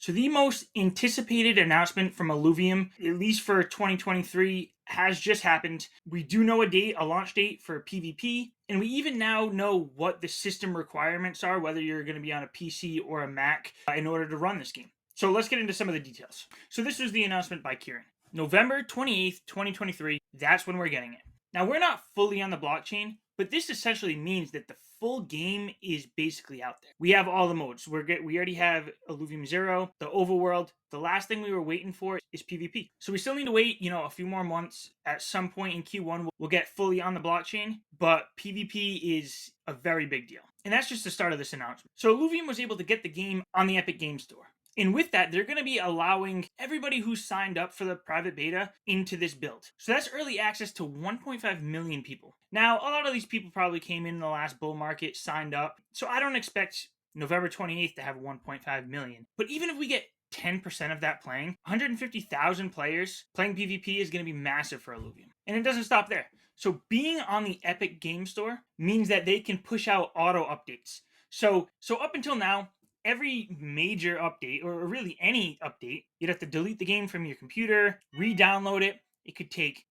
So the most anticipated announcement from Illuvium, at least for 2023, has just happened. We do know a launch date for PvP, and we even now know what the system requirements are, whether you're going to be on a PC or a Mac in order to run this game. So let's get into some of the details. So this was the announcement by Kieran. November 28th, 2023, that's when we're getting it. Now, we're not fully on the blockchain, but this essentially means that the full game is basically out there. We have all the modes. We already have Illuvium 0, the overworld. The last thing we were waiting for is PvP. So we still need to wait, a few more months. At some point in Q1, we'll get fully on the blockchain, but PvP is a very big deal. And that's just the start of this announcement. So Illuvium was able to get the game on the Epic Games Store. And with that, they're going to be allowing everybody who's signed up for the private beta into this build. So that's early access to 1.5 million people. Now, a lot of these people probably came in the last bull market, signed up. So I don't expect November 28th to have 1.5 million. But even if we get 10% of that playing, 150,000 players playing PvP is going to be massive for Illuvium. And it doesn't stop there. So being on the Epic Game Store means that they can push out auto updates. So up until now, every major update, or really any update, you'd have to delete the game from your computer, re-download it. It could take,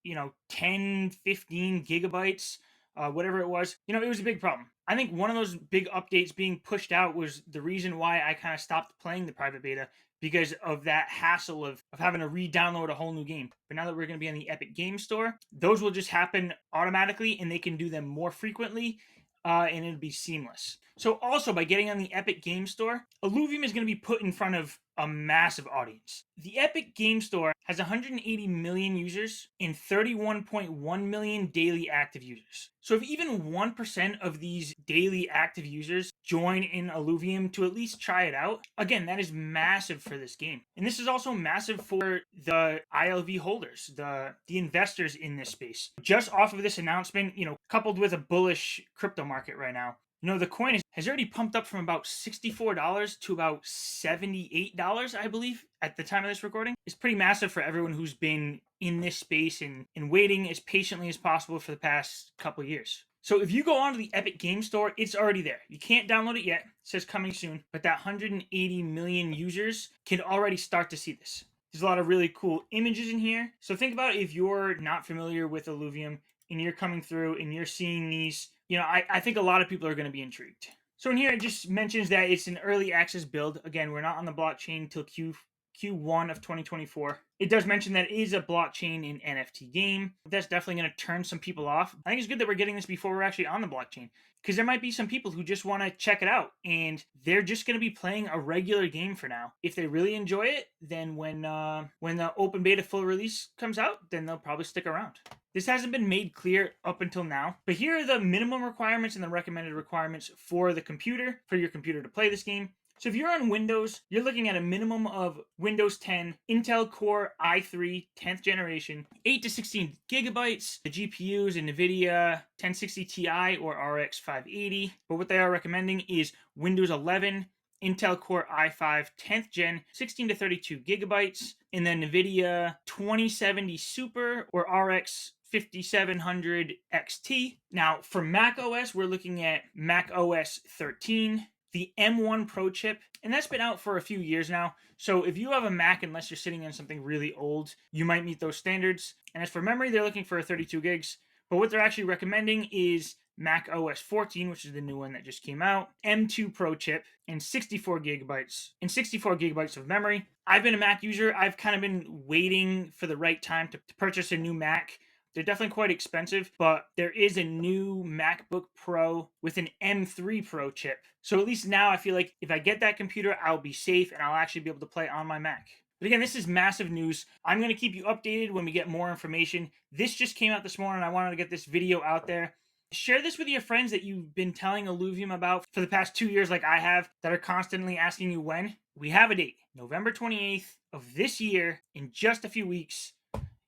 10, 15 gigabytes, whatever it was. It was a big problem. I think one of those big updates being pushed out was the reason why I kind of stopped playing the private beta, because of that hassle of having to re-download a whole new game. But now that we're going to be on the Epic Game Store, those will just happen automatically, and they can do them more frequently, and it'll be seamless. So also, by getting on the Epic Game Store, Illuvium is going to be put in front of a massive audience. The Epic Game Store has 180 million users and 31.1 million daily active users. So if even 1% of these daily active users join in Illuvium to at least try it out, again, that is massive for this game. And this is also massive for the ILV holders, the investors in this space. Just off of this announcement, coupled with a bullish crypto market right now, the coin has already pumped up from about $64 to about $78, I believe, at the time of this recording. It's pretty massive for everyone who's been in this space and waiting as patiently as possible for the past couple of years. So if you go onto the Epic Game Store, it's already there. You can't download it yet. It says coming soon. But that 180 million users can already start to see this. There's a lot of really cool images in here. So think about if you're not familiar with Illuvium and you're coming through and you're seeing these, I think a lot of people are going to be intrigued. So in here, it just mentions that it's an early access build. Again, we're not on the blockchain till Q1 of 2024. It does mention that it is a blockchain and NFT game. That's definitely going to turn some people off. I think it's good that we're getting this before we're actually on the blockchain, because there might be some people who just want to check it out and they're just going to be playing a regular game for now. If they really enjoy it, then when the open beta full release comes out, then they'll probably stick around. This hasn't been made clear up until now, but here are the minimum requirements and the recommended requirements for your computer to play this game. So if you're on Windows, you're looking at a minimum of Windows 10, Intel Core i3 10th generation, 8 to 16 gigabytes. The GPU is a NVIDIA 1060 Ti or RX 580, but what they are recommending is Windows 11, Intel Core i5 10th gen, 16 to 32 gigabytes, and then NVIDIA 2070 Super or RX 5700 XT. Now, for Mac OS, we're looking at Mac OS 13, the M1 Pro chip, and that's been out for a few years now. So if you have a Mac, unless you're sitting on something really old, you might meet those standards. And as for memory, they're looking for 32 gigs. But what they're actually recommending is Mac OS 14, which is the new one that just came out, M2 Pro chip, and 64 gigabytes of memory. I've been a Mac user. I've kind of been waiting for the right time to purchase a new Mac. They're definitely quite expensive, but there is a new MacBook Pro with an M3 Pro chip. So at least now I feel like if I get that computer, I'll be safe and I'll actually be able to play on my Mac. But again, this is massive news. I'm going to keep you updated when we get more information. This just came out this morning. I wanted to get this video out there. Share this with your friends that you've been telling Illuvium about for the past 2 years like I have, that are constantly asking you when. We have a date, November 28th of this year, in just a few weeks.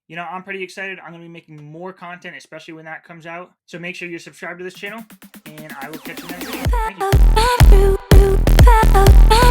I'm pretty excited. I'm going to be making more content, especially when that comes out. So make sure you're subscribed to this channel, and I will catch you next video. Thank you.